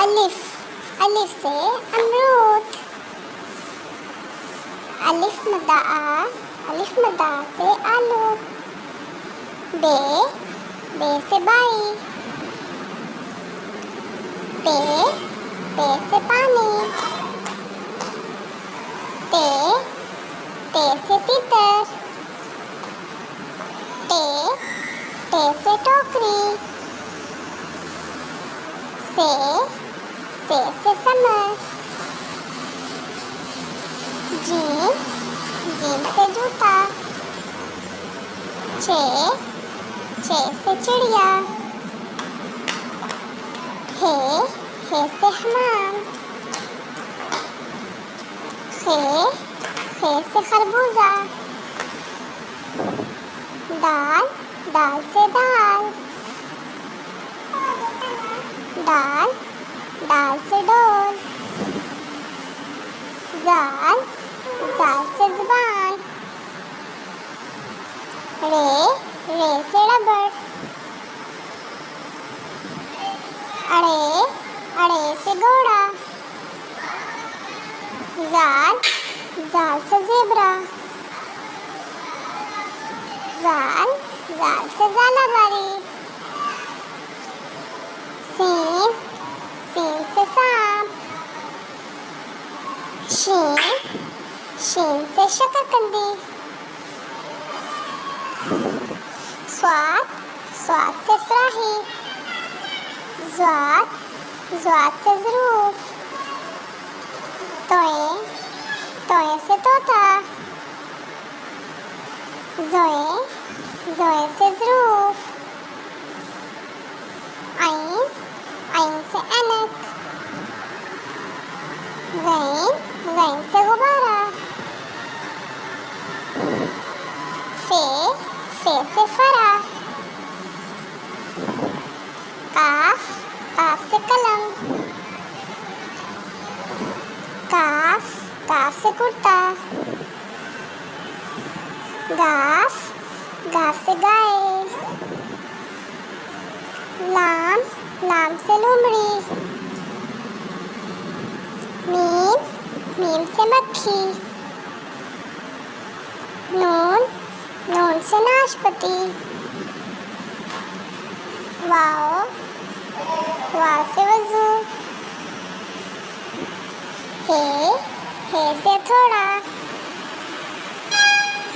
अलिफ, अलिफ से अमरूद। अलिफ मद्दा आ, अलिफ मद्दा से आलू। बे, बे से बाई। पे, पे से पानी। ते, ते से तीतर। टे, टे से टोकरी। से समर। जीन, जीन से जूता। छे, छे से चिड़िया। हे, हे से हमाम। खे, खे से खरबूजा। दाल, दाल से दाल। दाल, दाल से डोल। ज़ाल, ज़ाल से ज़ुबान। रे, रे से रबड़। अड़े, अड़े से घोड़ा। ज़ाल, ज़ाल से ज़ेब्रा। ज़ाल, ज़ाल से ज़ालाबारी। सीन, सीन से सांप। शीन, शीन से शकरकंदी। स्वाद, स्वाद से स्राही। ज़्वाद, ज़्वाद से ज़रूफ। तोए, तोए से तोता। ज़ोए, ज़ोए से ज़रूफ। आइन, आइन से ऐनक। गैन, गैन से गुब्बारा। फे, फे से फरा। काफ, काफ से कलम। काफ, काफ से कुर्ता। गाफ, गाफ से गाय। लाम, लाम से लोमड़ी। मीम, मीम से मक्खी। नून, नून से नाशपाती। वाओ, वाओ से वज़ू। हे से थोड़ा।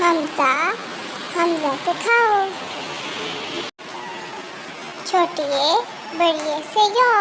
हमज़ा, हमज़ा से खाओ। छोटिए, बड़िए से यो।